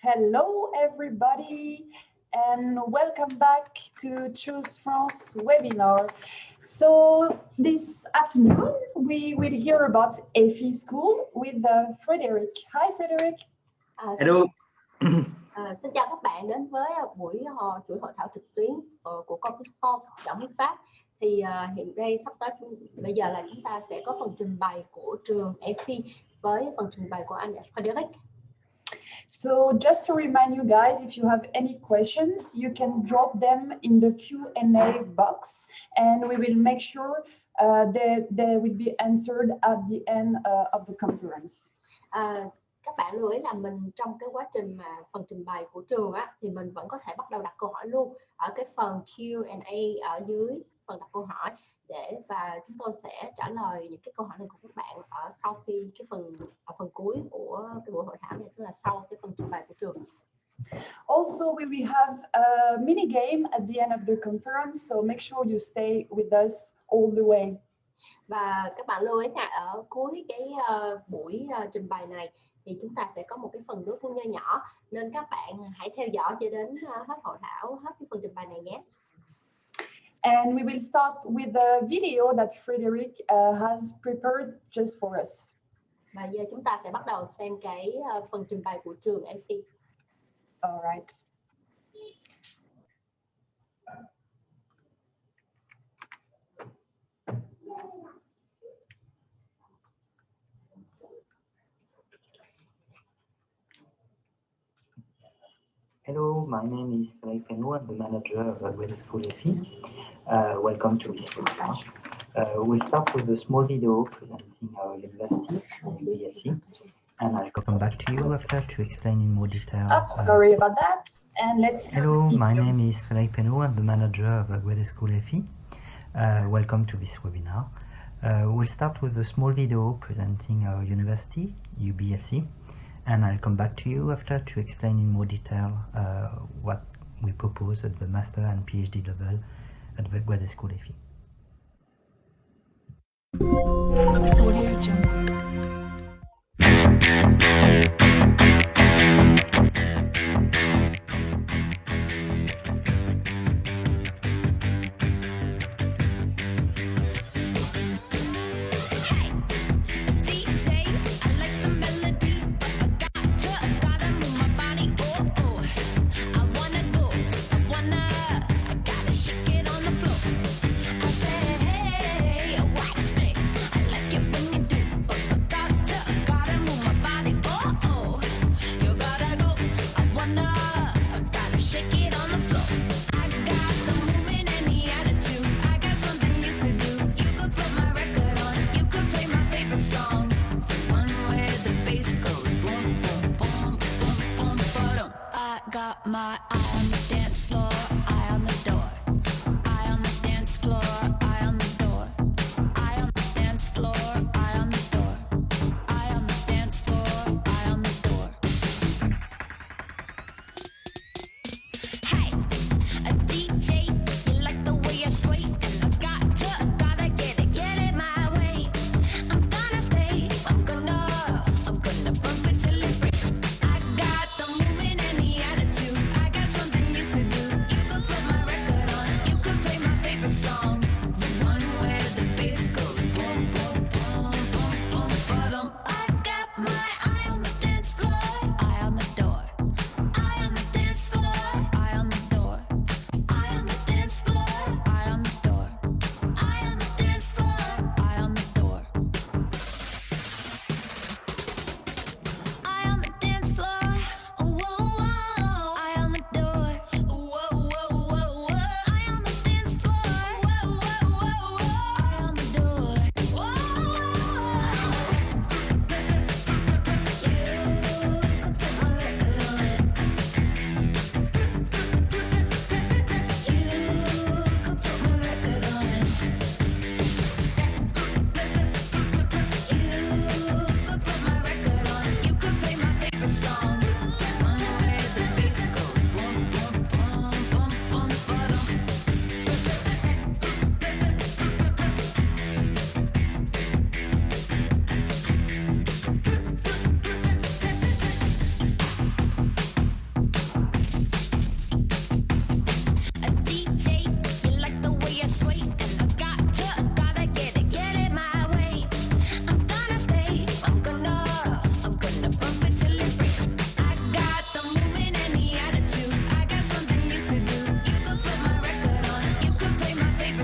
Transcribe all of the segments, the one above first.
Hello, everybody, and welcome back to Choose France webinar. So this afternoon, we will hear about EIPHI School with Frederick. Hi, Frederick. Hello. Xin chào các bạn đến với buổi chuỗi hội thảo trực tuyến của Choisir giọng tiếng Pháp. Thì hiện đây sắp tới bây giờ là chúng ta sẽ có phần trình bày của trường EIPHI với phần trình bày của anh Frederick. So just to remind you guys, if you have any questions, you can drop them in the Q&A box, and we will make sure that they will be answered at the end of the conference. Các bạn lưu ý là mình trong cái quá trình mà phần trình bày của trường á, thì mình vẫn có thể bắt đầu đặt câu hỏi luôn ở cái phần Q&A ở dưới phần đặt câu hỏi và chúng tôi sẽ trả lời những cái câu hỏi này của các bạn ở sau khi cái phần cuối của cái buổi hội thảo này, tức là sau cái phần trình bày của trường. Also, we will have a mini game at the end of the conference, so make sure you stay with us all the way. Và các bạn lưu ý là ở cuối cái buổi trình bày này thì chúng ta sẽ có một cái phần đối phương nho nhỏ, nên các bạn hãy theo dõi cho đến hết hội thảo, hết cái phần trình bày này nhé. And we will start with the video that Frederick has prepared just for us. Và giờ chúng ta sẽ bắt đầu xem cái phần trình bày của trường EIPHI. All right. Hello, my name is EIPHI. I'm the manager of the school EIPHI. Welcome to this webinar. We'll start with a small video presenting our university, EIPHI, and I'll come back to you after to explain in more detail. Sorry about that. And let's. Hello, my name is EIPHI. I'm the manager of the school EIPHI. Welcome to this webinar. We'll start with a small video presenting our university, UBFC. And I'll come back to you after to explain in more detail what we propose at the master and PhD level at the school EIPHI. My eye on the dance floor, eye on the door. Eye on the dance floor, eye on the door. Eye on the dance floor, eye on the door. Eye on the dance floor, eye on the door. Hey, a DJ, you like the way I sway, and I gotta get it my way. I'm gonna stay, I'm gonna bump it till it breaks. I got the movement and the attitude. I got something you could do. You could put my record on. You could play my favorite song, the one where the bass goes boom, boom, boom, boom, boom, boom. I got my eye on the dance floor, eye on the door. Eye on the dance floor, eye on the door. Eye on the dance floor, eye on the door. Eye on the dance floor, eye on the door. Eye on the dance floor, whoa, whoa. Eye on the door, whoa, whoa, whoa, whoa. Eye on the dance floor, whoa,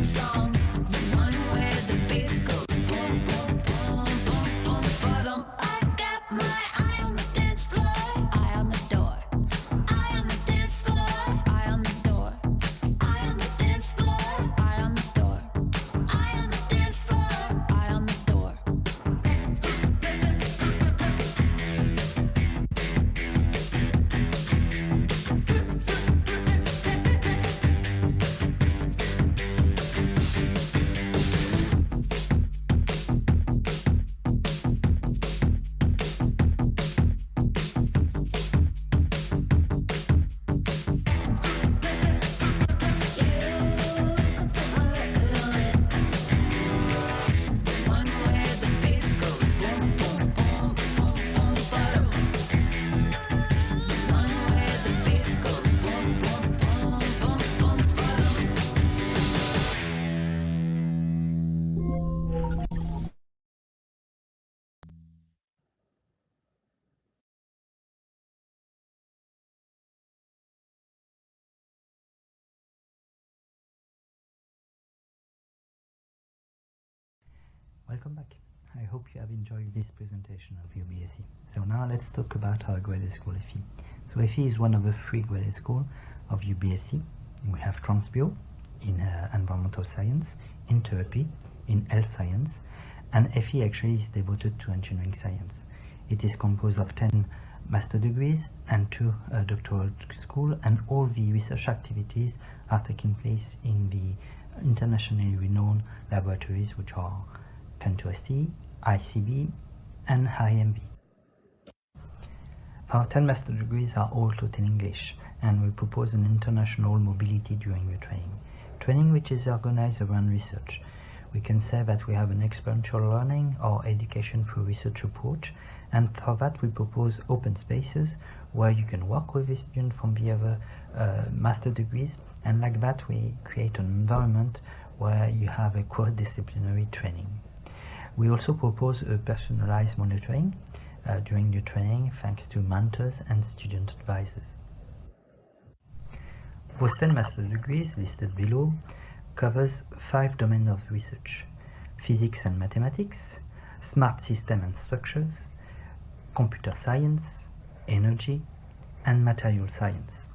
song, the one where the bass goes boom, boom, boom, boom, boom, ba-dum. I got my eye on the dance floor, eye on the door, eye on the dance floor, eye on the door, eye on the dance floor, eye on the door, eye on the dance floor, eye on the door. Welcome back. I hope you have enjoyed this presentation of UBSE. So now let's talk about our graduate school EIPHI. So EIPHI is one of the 3 graduate schools of UBSE. We have Transbio in environmental science, in therapy, in health science, and EIPHI actually is devoted to engineering science. It is composed of 10 master degrees and 2 doctoral schools, and all the research activities are taking place in the internationally renowned laboratories, which are Pen2ST, ICB, and IMB. Our 10 master degrees are all taught in English, and we propose an international mobility during the training. Training which is organized around research. We can say that we have an experiential learning or education through research approach, and for that we propose open spaces where you can work with the students from the other master degrees, and like that we create an environment where you have a cross-disciplinary training. We also propose a personalized monitoring during the training thanks to mentors and student advisors. Those 10 master degrees listed below covers 5 domains of research: physics and mathematics, smart system and structures, computer science, energy, and material science.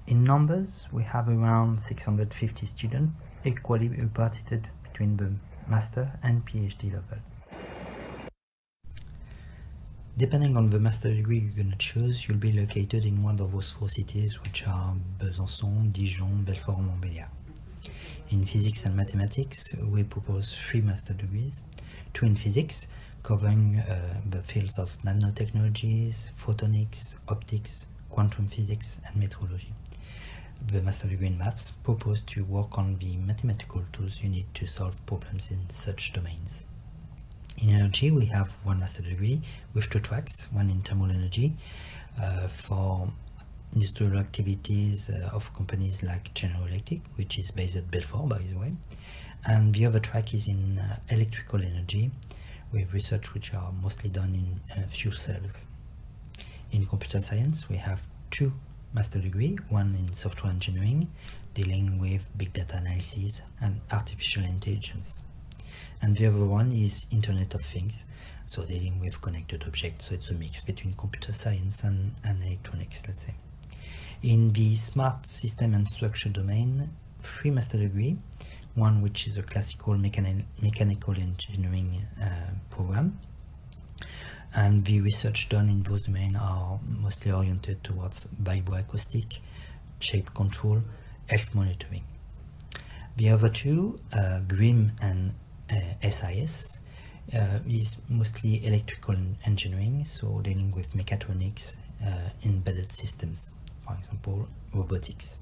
In numbers, we have around 650 students, equally repartited between the master and PhD level. Depending on the master degree you're going to choose, you'll be located in one of those 4 cities, which are Besançon, Dijon, Belfort, and Montbéliard. In physics and mathematics, we propose 3 master degrees, 2 in physics, covering the fields of nanotechnologies, photonics, optics, quantum physics, and metrology. The master degree in maths propose to work on the mathematical tools you need to solve problems in such domains. In energy, we have 1 master degree with 2 tracks, one in thermal energy for industrial activities of companies like General Electric, which is based at Belfort, by the way, and the other track is in electrical energy with research which are mostly done in fuel cells. In computer science, we have 2 master degree, one in software engineering, dealing with big data analysis and artificial intelligence. And the other one is Internet of Things, so dealing with connected objects, so it's a mix between computer science and electronics, let's say. In the smart system and structure domain, 3 master degree, one which is a classical mechanical engineering program, and the research done in those domains are mostly oriented towards vibroacoustic, shape control, health monitoring. The other 2, GRIM and SIS, is mostly electrical engineering, so dealing with mechatronics, embedded systems, for example, robotics.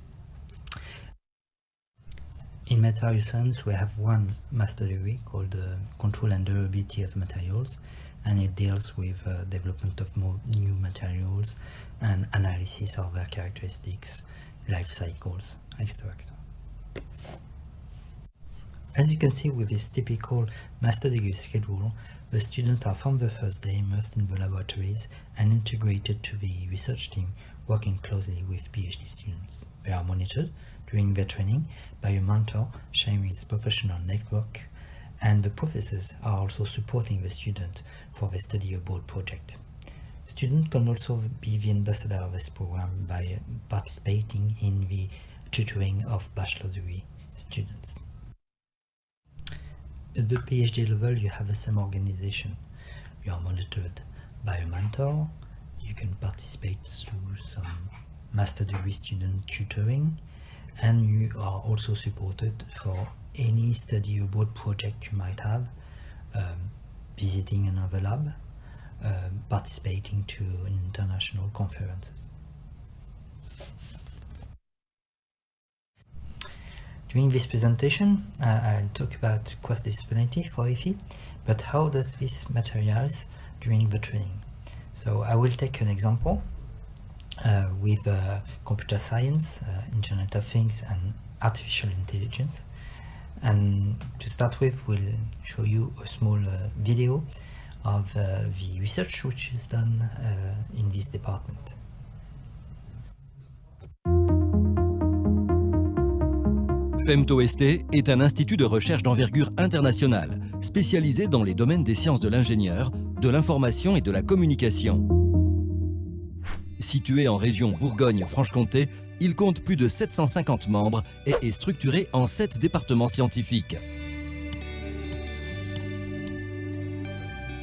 In material science, we have 1 master degree called Control and Durability of Materials, and it deals with development of new materials and analysis of their characteristics, life cycles, etc. As you can see with this typical master degree schedule, the students are from the first day immersed in the laboratories and integrated to the research team, working closely with PhD students. They are monitored during their training by a mentor sharing his professional network, and the professors are also supporting the student for the study abroad project. Students can also be the ambassador of this program by participating in the tutoring of bachelor degree students. At the PhD level, you have the same organization. You are monitored by a mentor. You can participate through some master degree student tutoring, and you are also supported for any study abroad project you might have, visiting another lab, participating to international conferences. During this presentation, I'll talk about cross-disciplinarity for EIPHI, but how does this materialize during the training? So I will take an example with computer science, Internet of Things, and artificial intelligence. And to start with, we'll show you a small video of the research which is done in this department. FEMTO-ST est un institut de recherche d'envergure internationale, spécialisé dans les domaines des sciences de l'ingénieur, de l'information et de la communication. Situé en région Bourgogne-Franche-Comté, il compte plus de 750 membres et est structuré en 7 départements scientifiques.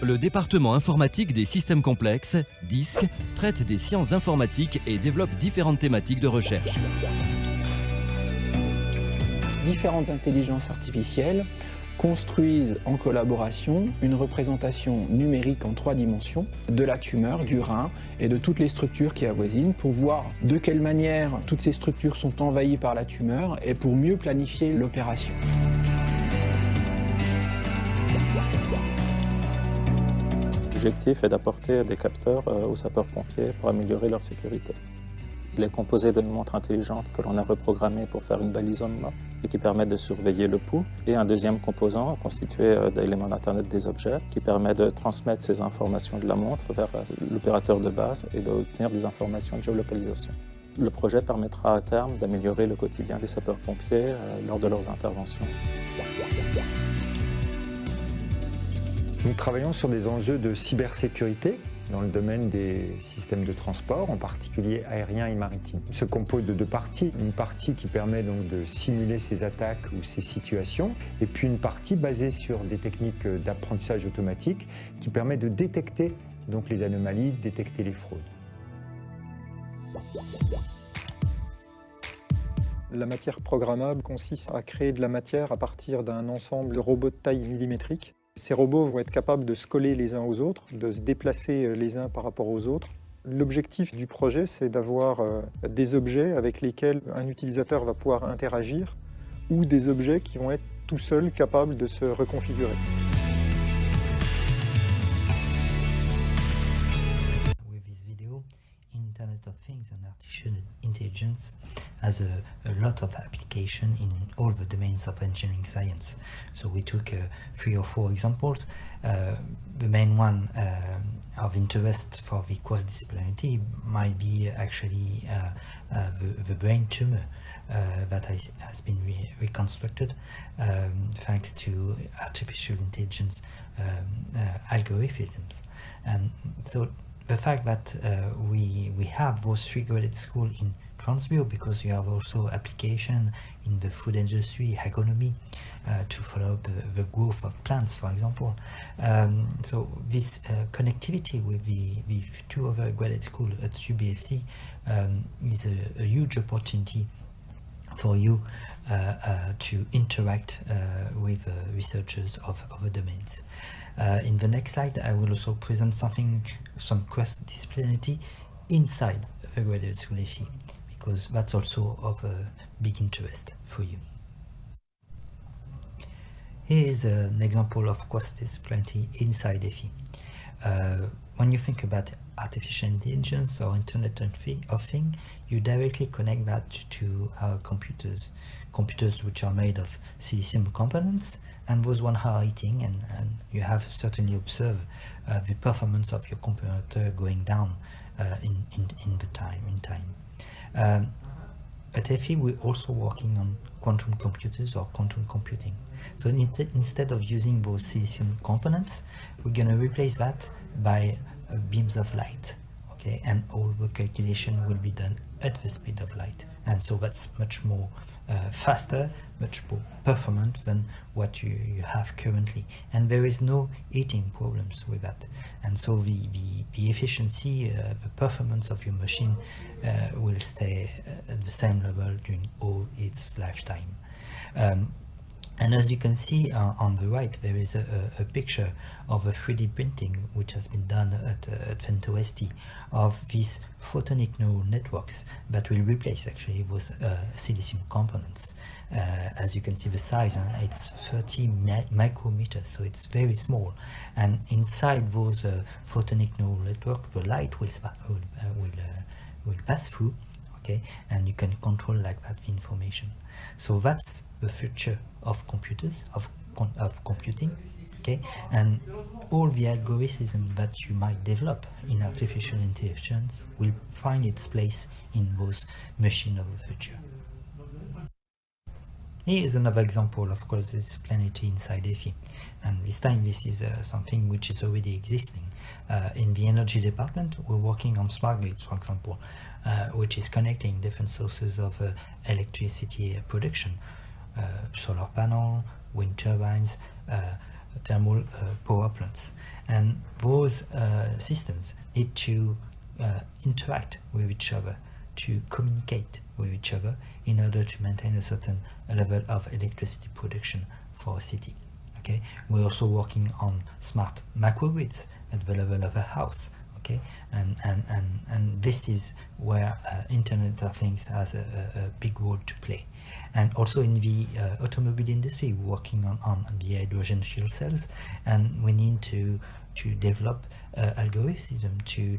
Le département informatique des systèmes complexes, DISC, traite des sciences informatiques et développe différentes thématiques de recherche. Différentes intelligences artificielles construisent en collaboration une représentation numérique en 3 dimensions de la tumeur, du rein et de toutes les structures qui avoisinent pour voir de quelle manière toutes ces structures sont envahies par la tumeur et pour mieux planifier l'opération. L'objectif est d'apporter des capteurs aux sapeurs-pompiers pour améliorer leur sécurité. Il est composé d'une montre intelligente que l'on a reprogrammée pour faire une balise homme mort et qui permet de surveiller le pouls, et un deuxième composant constitué d'éléments d'Internet des objets qui permet de transmettre ces informations de la montre vers l'opérateur de base et d'obtenir des informations de géolocalisation. Le projet permettra à terme d'améliorer le quotidien des sapeurs-pompiers lors de leurs interventions. Nous travaillons sur des enjeux de cybersécurité dans le domaine des systèmes de transport, en particulier aérien et maritime. Il se compose de 2 parties. Une partie qui permet donc de simuler ces attaques ou ces situations, et puis une partie basée sur des techniques d'apprentissage automatique qui permet de détecter donc les anomalies, détecter les fraudes. La matière programmable consiste à créer de la matière à partir d'un ensemble de robots de taille millimétrique. Ces robots vont être capables de se coller les uns aux autres, de se déplacer les uns par rapport aux autres. L'objectif du projet, c'est d'avoir des objets avec lesquels un utilisateur va pouvoir interagir ou des objets qui vont être tout seuls capables de se reconfigurer. With this video, Internet of Things and artificial intelligence has a lot of application in all the domains of engineering science. So we took 3 or 4 examples. The main one of interest for the cross-disciplinarity might be actually the brain tumor that has been reconstructed thanks to artificial intelligence algorithms. And so the fact that we have those 3 graded schools in Transbio, because you have also application in the food industry, economy, to follow up the growth of plants, for example. So this connectivity with the 2 other graded schools at UBFC is a huge opportunity for you to interact with researchers of other domains. In the next slide, I will also present some cross-disciplinarity inside the graduate school EIPHI, because that's also of a big interest for you. Here is an example of cross-disciplinarity inside EIPHI. When you think about artificial intelligence or Internet of Things, you directly connect that to our computers which are made of silicium components, and those ones are heating, and you have certainly observed the performance of your computer going down in time. at EIPHI, we're also working on quantum computers or quantum computing. So instead of using those silicium components, we're going to replace that by beams of light. Okay, and all the calculation will be done at the speed of light, and so that's much more faster, much more performant than what you have currently, and there is no heating problems with that, and so the efficiency, the performance of your machine will stay at the same level during all its lifetime. And as you can see on the right, there is a picture of a 3D printing which has been done at FemtoST of these photonic neural networks that will replace actually those silicium components. As you can see the size, it's 30 micrometers, so it's very small. And inside those photonic neural network, the light will pass through, okay, and you can control like that the information. So that's the future of computers, of computing, okay, and all the algorithms that you might develop in artificial intelligence will find its place in those machines of the future. Here is another example of cross-disciplinarity inside EIPHI, and this time this is something which is already existing. In the energy department, we're working on smart grids, for example, which is connecting different sources of electricity production, solar panel, wind turbines, thermal power plants, and those systems need to interact with each other, to communicate with each other in order to maintain a certain level of electricity production for a city. Okay, we're also working on smart macrogrids at the level of a house. Okay, and this is where Internet of Things has a big role to play. And also in the automobile industry, we're working on the hydrogen fuel cells, and we need to develop algorithm to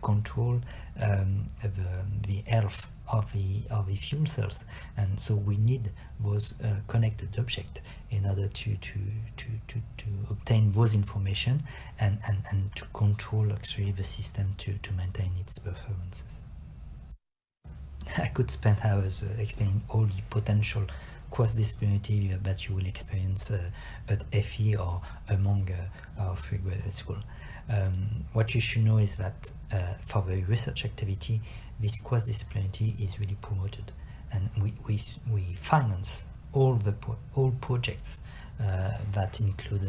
control the health of the fuel cells, and so we need those connected objects in order to obtain those information and to control actually the system to maintain its performances. I could spend hours explaining all the potential cross-disciplinarity that you will experience at EIPHI or among our free graduate school. What you should know is that for the research activity, this cross-disciplinarity is really promoted, and we finance all projects that include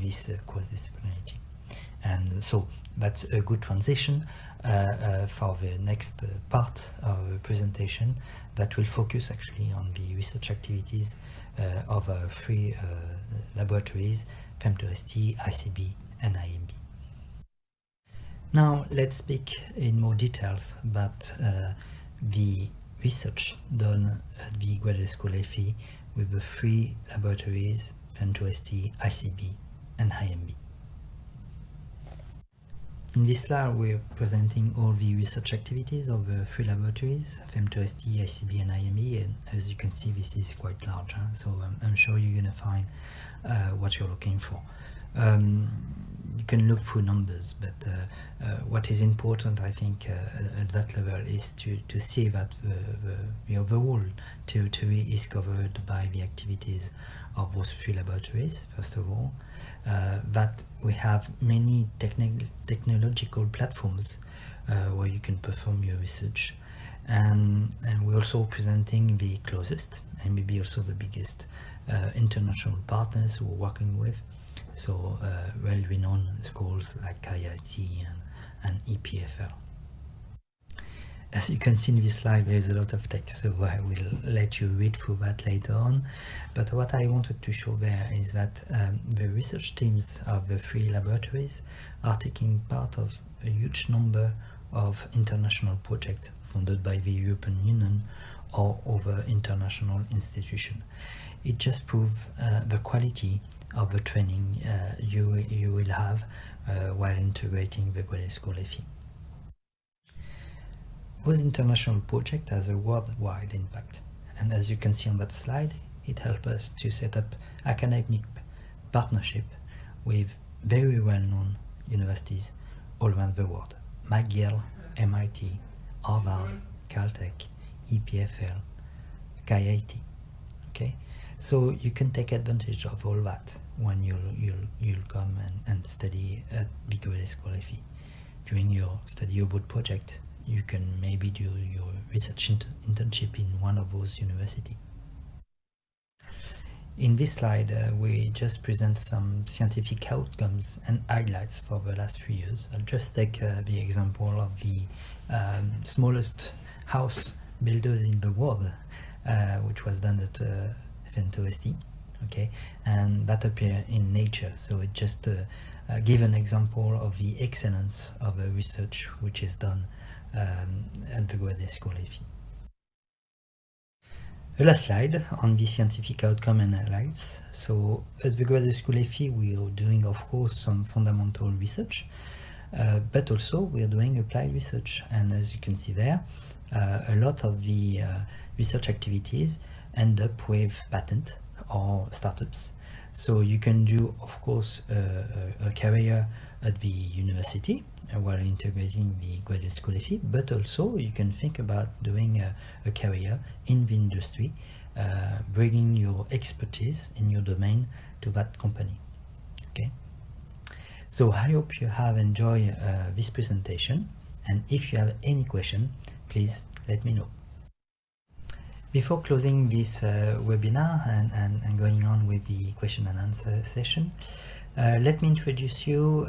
this cross-disciplinarity. And so that's a good transition for the next part of the presentation that will focus actually on the research activities of three laboratories, FemtoST, ICB and IMB. Now let's speak in more details about the research done at the graduate school EIPHI with the three laboratories, FemtoST, ICB and IMB. In this slide, we're presenting all the research activities of the three laboratories, FemtoST, ICB and IMB, and as you can see, this is quite large, so I'm sure you're going to find what you're looking for. You can look through numbers, but what is important, I think, at that level is to see that the overall territory is covered by the activities of those three laboratories, first of all, that we have many technological platforms where you can perform your research, and we're also presenting the closest and maybe also the biggest international partners who we're working with, so well-renowned schools like IIT and EIPHI. As you can see in this slide, there is a lot of text, so I will let you read through that later on. But what I wanted to show there is that the research teams of the three laboratories are taking part of a huge number of international projects funded by the European Union or other international institutions. It just proves the quality of the training you will have while integrating the graduate school EIPHI. Those international project has a worldwide impact, and as you can see on that slide, it helps us to set up academic partnership with very well-known universities all around the world: McGill, MIT, Harvard, Caltech, EIPHI, KIT. Okay, so you can take advantage of all that when you'll come and study at Big School EIPHI. During your study abroad project, you can maybe do your research internship in one of those universities. In this slide, we just present some scientific outcomes and highlights for the last 3 years. I'll just take the example of the smallest house built in the world, which was done at FEMTO-ST, okay, and that appear in Nature. So it just give an example of the excellence of the research which is done at the Graduate School EIPHI. The last slide on the scientific outcome and highlights. So at the Graduate School EIPHI, we are doing, of course, some fundamental research, but also we are doing applied research. And as you can see there, a lot of the research activities end up with patent or startups. So you can do, of course, a career at the university while integrating the Graduate School EIPHI, but also you can think about doing a career in the industry, bringing your expertise in your domain to that company. Okay. So I hope you have enjoyed this presentation, and if you have any question, please let me know. Before closing this webinar and going on with the question and answer session, let me introduce you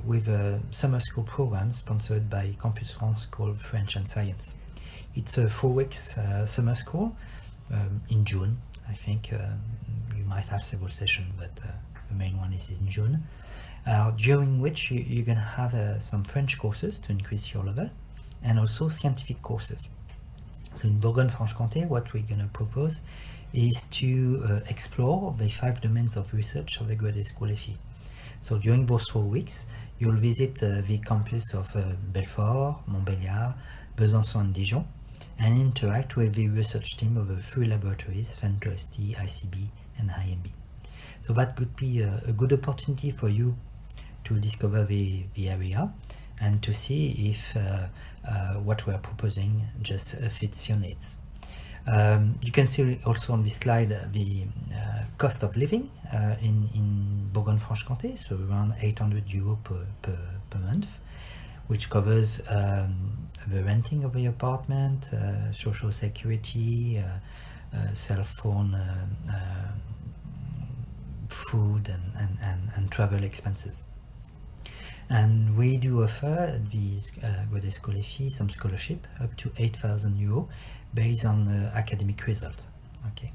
with a summer school program sponsored by Campus France called French and Science. It's a 4 weeks summer school in June. I think you might have several sessions, but the main one is in June, during which you're going to have some French courses to increase your level, and also scientific courses. So in Bourgogne-Franche-Comté, what we're going to propose is to explore the 5 domains of research of the Graduate School EIPHI. So during those 4 weeks, you'll visit the campus of Belfort, Montbéliard, Besançon and Dijon, and interact with the research team of the 3 laboratories, FEMTO-ST, ICB and IMB. So that could be a good opportunity for you to discover the area and to see if what we are proposing just fits your needs. You can see also on this slide the cost of living in Bourgogne-Franche-Comté, so around 800 euros per month, which covers the renting of the apartment, social security, cell phone, food and travel expenses. And we do offer at the Graduate School EIPHI some scholarship up to 8,000 euros based on academic results. Okay.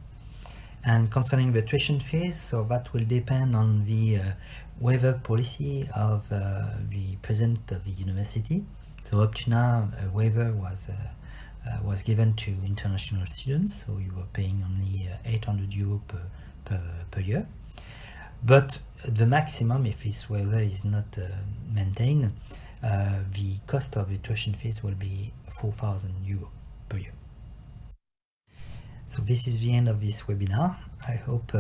And concerning the tuition fees, so that will depend on the waiver policy of the president of the university. So up to now, a waiver was given to international students, so you were paying only 800 euros per year. But the maximum, if this waiver is not maintained, the cost of the tuition fees will be 4,000 euros per year. So this is the end of this webinar. I hope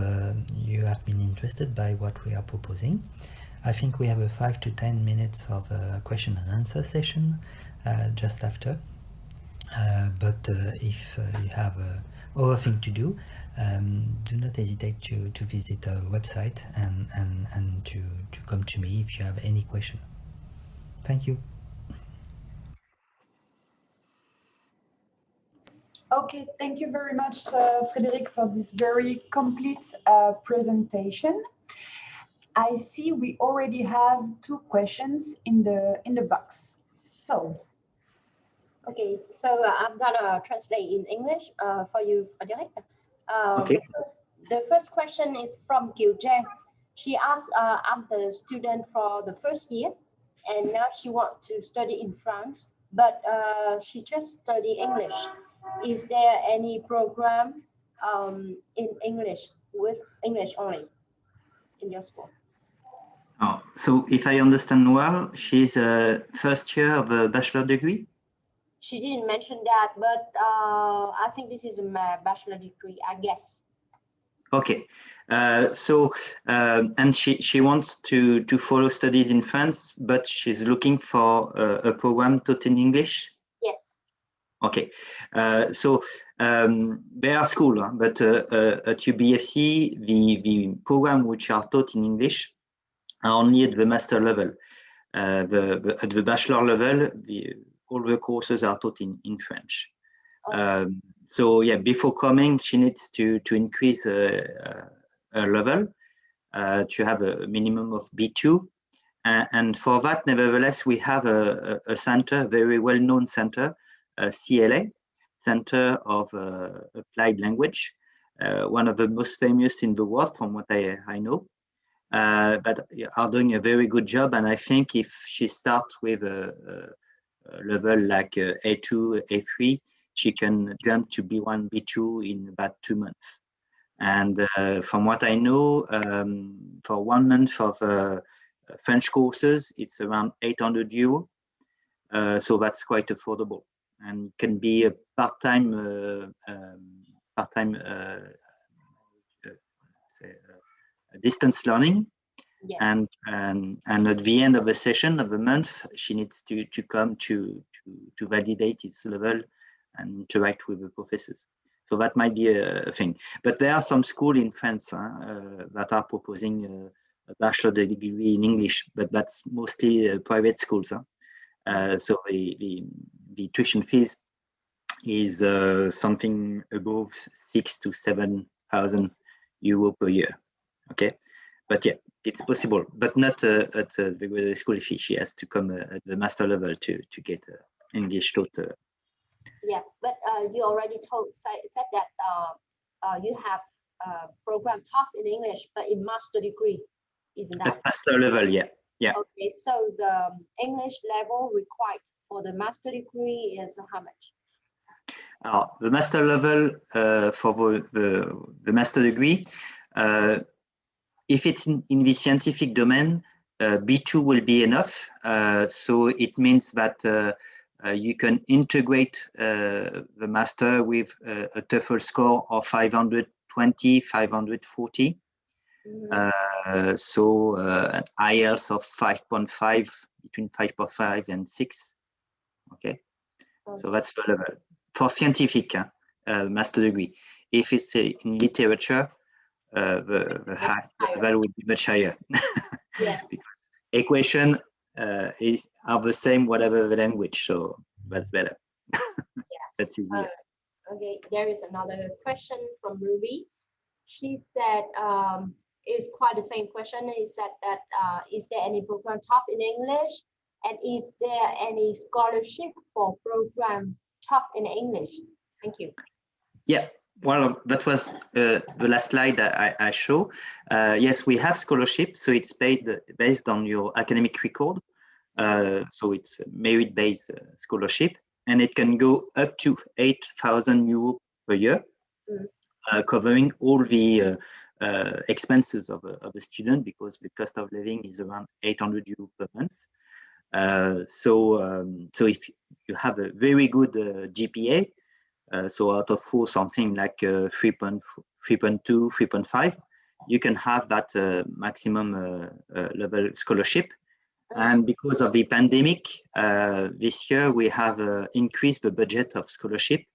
you have been interested by what we are proposing. I think we have a 5 to 10 minutes of question and answer session just after. But if you have other thing to do, do not hesitate to visit our website and to come to me if you have any question. Thank you. Okay, thank you very much, Frédéric, for this very complete presentation. I see we already have 2 questions in the box. So, Okay, so I'm gonna translate in English for you, Frédéric. Okay. The first question is from Kiều Trang. She asked, I'm the student for the first year, and now she wants to study in France, but she just study English. Is there any program in English with English only in your school? Oh, so if I understand well, she's a first year of a bachelor degree? She didn't mention that, but I think this is a bachelor degree, I guess. Okay, and she wants to follow studies in France, but she's looking for a program taught in English? Yes. Okay, so They are school, but at UBFC, the programs which are taught in English are only at the master level. At the bachelor level, all the courses are taught in French. So yeah, before coming, she needs to increase her level to have a minimum of B2. And for that, nevertheless, we have a center, a very well-known center, CLA, Center of Applied Language, one of the most famous in the world from what I know, but are doing a very good job. And I think if she starts with a level like A2, A3, she can jump to B1, B2 in about 2 months. And from what I know, for 1 month of French courses, it's around 800 euro. So that's quite affordable and can be a part-time distance learning. Yes. And at the end of the session of the month, she needs to come to validate its level and interact with the professors. So that might be a thing. But there are some schools in France that are proposing a bachelor degree in English, but that's mostly private schools. So the tuition fees is something above 6,000 to 7,000 euro per year. Okay, but yeah, it's possible, but not at the graduate school fee. She has to come at the master level to get English taught. Yeah, but you already said that you have a program taught in English, but in master degree, isn't that? At master level, yeah. Yeah. Okay, so the English level required for the master degree is how much? The master level for the master degree, if it's in the scientific domain, B2 will be enough. So it means that you can integrate the master with a TOEFL score of 520, 540. So an IELTS of 5.5, between 5.5 and 6. Okay, so that's the level for scientific master degree. If it's in literature, the level will be much higher. Yes. Because equation are the same whatever the language, so that's better. Yeah. That's easier. Okay, there is another question from Ruby. She said, it's quite the same question. It said that is there any program taught in English, and is there any scholarship for program taught in English? Thank you. Yeah, well, that was the last slide that I show. Yes, we have scholarship, so it's paid based on your academic record. So it's merit-based scholarship, and it can go up to 8,000 euros per year, covering all the expenses of a student, because the cost of living is around 800 euros per month. So if you have a very good GPA, so out of 4, something like 3.2, 3.5, you can have that maximum level scholarship. And because of the pandemic, this year we have increased the budget of scholarship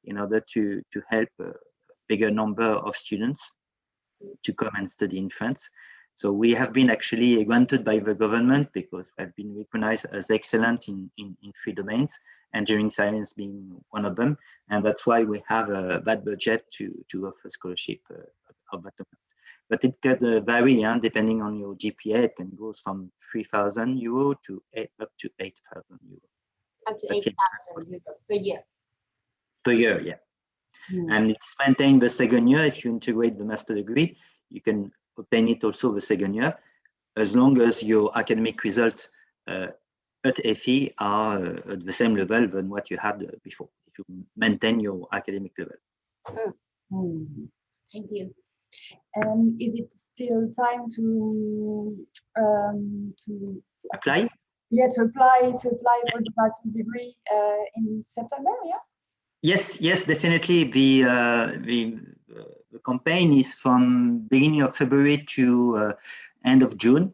in order to help a bigger number of students to come and study in France. So we have been actually granted by the government because we've been recognized as excellent in 3 domains, engineering science being one of them. And that's why we have that budget to offer scholarship of that amount. But it could vary depending on your GPA. It can go from 3,000 euro to up to 8,000 euro. Up to 8,000 euro per year. Per year, yeah. And it's maintained the second year. If you integrate the master degree, you can obtain it also the second year, as long as your academic results at EIPHI are at the same level than what you had before, if you maintain your academic level. Thank you. And is it still time to apply? Yeah, to apply for the master's degree in September. Yeah. Yes, definitely. The campaign is from beginning of February to end of June.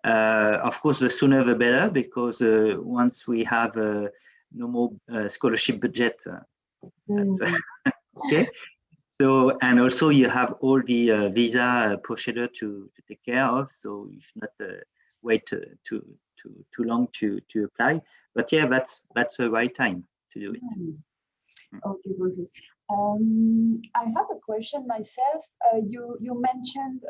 Of course, the sooner the better, because once we have no more scholarship budget, Okay. So, and also you have all the visa procedure to take care of. So you should not wait too long to apply. But yeah, that's the right time to do it. Okay, perfect. I have a question myself. You mentioned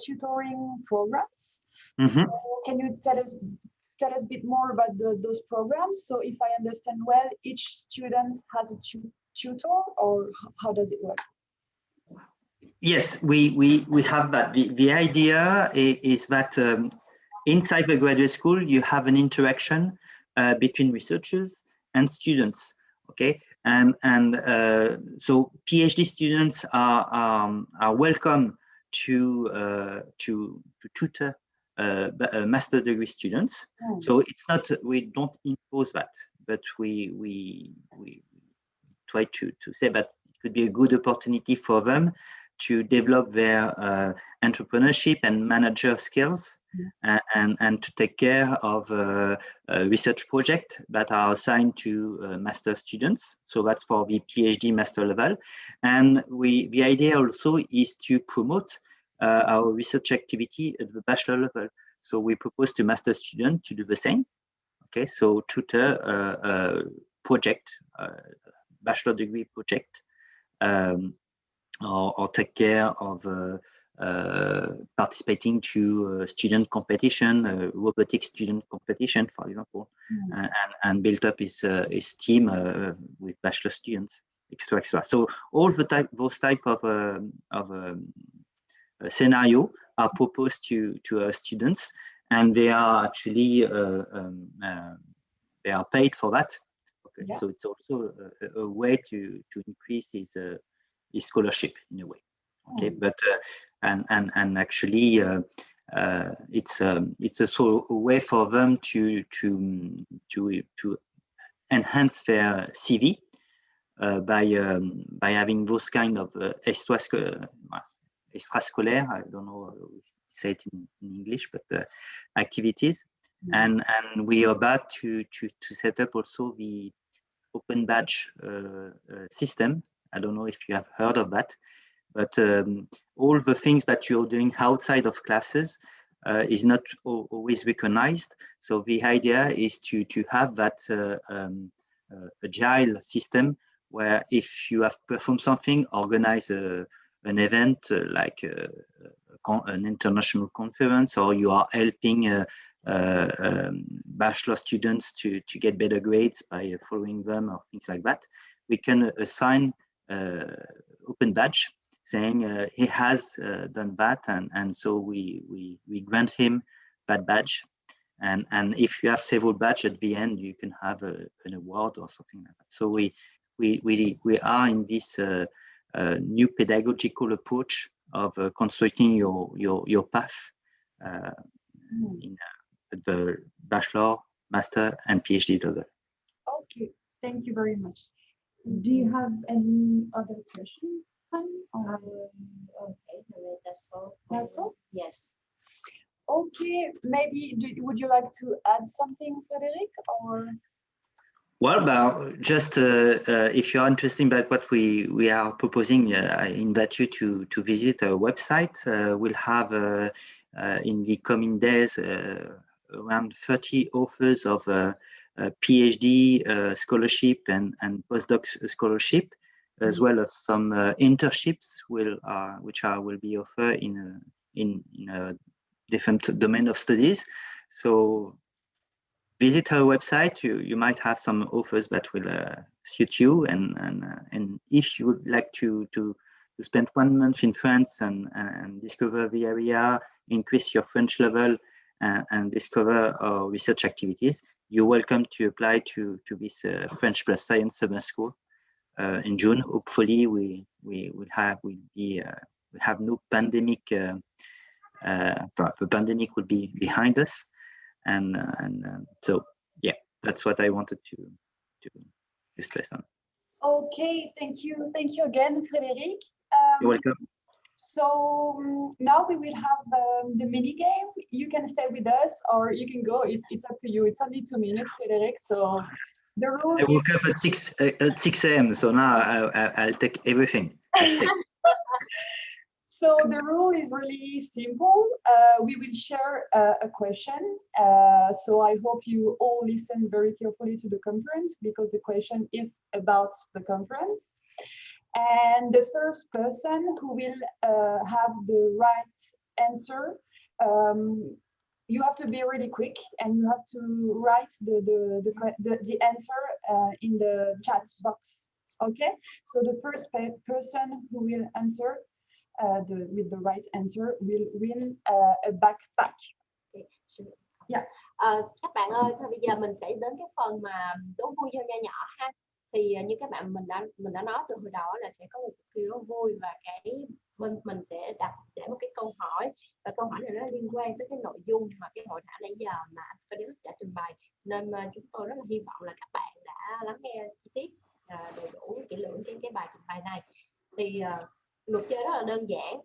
tutoring programs. So can you tell us a bit more about those programs? So if I understand well, each student has a tutor, or how does it work? Yes, we have that. The idea is that inside the graduate school, you have an interaction between researchers and students. Okay, and so PhD students are welcome to tutor master degree students. So it's not, we don't impose that, but we try to say that it could be a good opportunity for them to develop their entrepreneurship and manager skills, and to take care of research projects that are assigned to master students. So that's for the PhD master level. And the idea also is to promote our research activity at the bachelor level. So we propose to master students to do the same. Okay, so tutor project, bachelor degree project, or take care of participating to student competition, robotic student competition, for example, and build up his team with bachelor students, extra. So all those type of scenario are proposed to our students, and they are actually they are paid for that. Okay, so it's also a way to increase his scholarship in a way. Okay, but and actually it's also a way for them to enhance their CV by having those kind of extrascolaire, I don't know how to say it in English, but activities. And we are about to set up also the open badge system. I don't know if you have heard of that, but all the things that you're doing outside of classes is not always recognized. So the idea is to have that agile system where if you have performed something, organize an event like an international conference, or you are helping bachelor students to get better grades by following them or things like that, we can assign open badge saying he has done that, and so we grant him that badge. And if you have several badges at the end, you can have an award or something like that. So we are in this new pedagogical approach of constructing your path in the bachelor, master, and PhD level. Okay, thank you very much. Do you have any other questions, Fanny? Okay, that's all. That's all? Yes. Okay, maybe would you like to add something, Frederic, or? Well, just if you're interested about what we are proposing, I invite you to visit our website. We'll have in the coming days around 30 offers of PhD scholarship and postdoc scholarship, as well as some internships which will be offered in a different domain of studies. So visit our website. You might have some offers that will suit you, and if you would like to spend 1 month in France and discover the area, increase your French level, and discover our research activities, you're welcome to apply to this French plus Science summer school in June. Hopefully, we have no pandemic. The pandemic will be behind us. And so, yeah, that's what I wanted to stress on. Okay, thank you again, Frederic. You're welcome. So now we will have the mini game. You can stay with us or you can go. It's up to you. It's only 2 minutes, Frederic. So The rule I woke up at 6 a.m. So now I'll take everything at stake. So the rule is really simple. We will share a question. So I hope you all listen very carefully to the conference because the question is about the conference. And the first person who will have the right answer, you have to be really quick and you have to write the answer in the chat box. Okay, so the first person who will answer with the right answer will win a backpack. Yeah. Các bạn ơi, thôi bây giờ mình sẽ đến cái phần mà đố vui nho nhỏ ha. Thì như các bạn mình đã nói từ hồi đó là sẽ có một cuộc thi đố vui và cái bên mình sẽ để một cái câu hỏi và câu hỏi này nó liên quan tới cái nội dung mà cái hội thảo nãy giờ mà Frederick đã trình bày, nên chúng tôi rất là hy vọng là các bạn đã lắng nghe chi tiết đầy đủ kỹ lưỡng cái bài trình bày này. Thì luật chơi rất là đơn giản.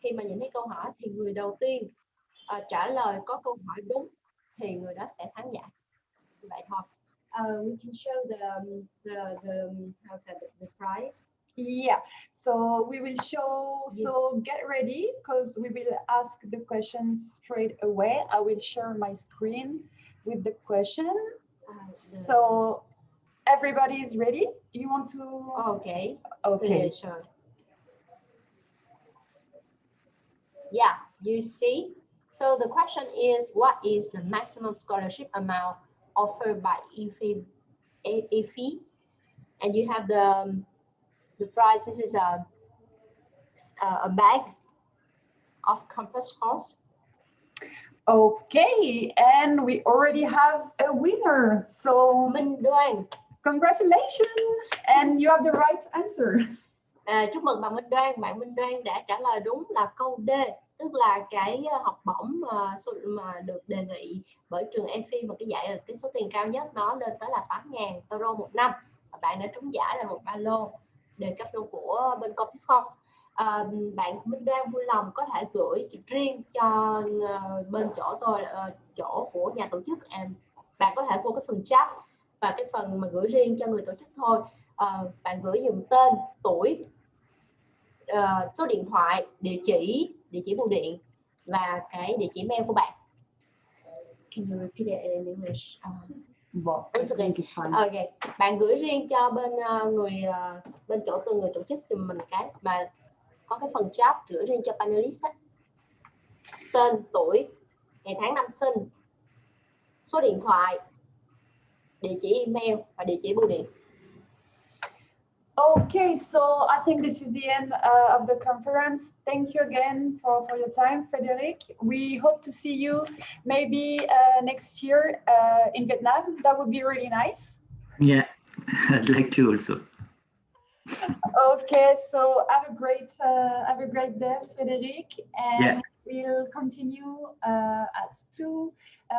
Khi mà nhìn thấy câu hỏi thì người đầu tiên trả lời có câu hỏi đúng thì người đó sẽ thắng giải. Vậy thôi. We can show the prize. Yeah, so we will show, so get ready because we will ask the questions straight away. I will share my screen with the question. So everybody is ready? You want to? Okay. Okay. Sure. Yeah, you see. So the question is, what is the maximum scholarship amount offered by EIPHI? And you have the prize. This is a bag of compass course. Okay, and we already have a winner. So Minh Đoan, congratulations, and you have the right answer. Chúc mừng bạn Minh Đoan. Bạn Minh Đoan đã trả lời đúng là câu D, tức là cái học bổng mà được đề nghị bởi trường EIPHI, mà cái số tiền cao nhất nó lên tới là 8.000 euro một năm. Và bạn đã trúng giải là một ba lô đề cấp đô của bên Compass Course. Bạn Minh Đoan vui lòng có thể gửi riêng cho bên chỗ tôi, chỗ của nhà tổ chức. Bạn có thể vô cái phần chat và cái phần mà gửi riêng cho người tổ chức thôi. Bạn gửi dùm tên, tuổi, số điện thoại, địa chỉ bưu điện và cái địa chỉ mail của bạn. Can you repeat it in English? It's okay. It's fine. Okay. Bạn gửi riêng cho bên bên chỗ từ người tổ chức giùm mình cái mà có cái phần chat, gửi riêng cho panelist ấy. Tên, tuổi, ngày tháng năm sinh, số điện thoại, địa chỉ email và địa chỉ bưu điện. Okay, so I think this is the end of the conference. Thank you again for your time, Frederick. We hope to see you maybe next year in Vietnam. That would be really nice. Yeah, I'd like to also. Okay, so have a great day, Frederick, and yeah. We'll continue at 2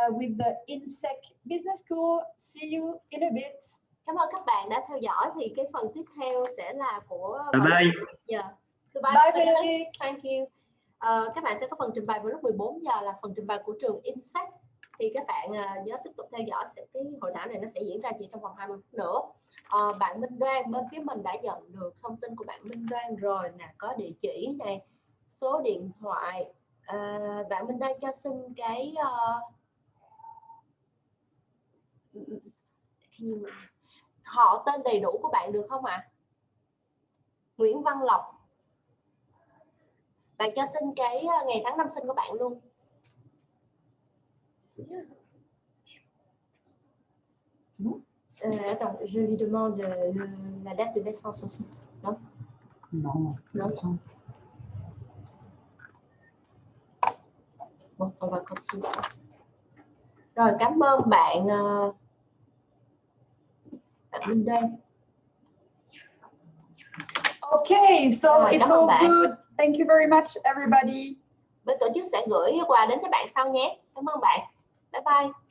with the INSEC Business School. See you in a bit. Cảm ơn các bạn đã theo dõi. Thì cái phần tiếp theo sẽ là của bye. Yeah. Bye, Frederick. Thank you. Các bạn sẽ có phần trình bày vào lúc 14 giờ là phần trình bày của trường INSEC. Thì các bạn nhớ tiếp tục theo dõi, cái hội thảo này nó sẽ diễn ra chỉ trong vòng 20 phút nữa. Bạn Minh Đoan, bên phía mình đã nhận được thông tin của bạn Minh Đoan rồi nè, có địa chỉ này, số điện thoại. Bạn Minh Đoan cho xin cái họ tên đầy đủ của bạn được không ạ? Nguyễn Văn Lộc. Bạn cho xin cái ngày tháng năm sinh của bạn luôn. Attends, je lui demande la date de naissance aussi. Non? Non. Non. Bon, on va continuer ça. Rồi, cảm ơn bạn Minh Đoan. Okay, so rồi, it's all good. Thank you very much, everybody. Bên tổ chức sẽ gửi quà đến cho bạn sau nhé. Cảm ơn bạn. Bye bye.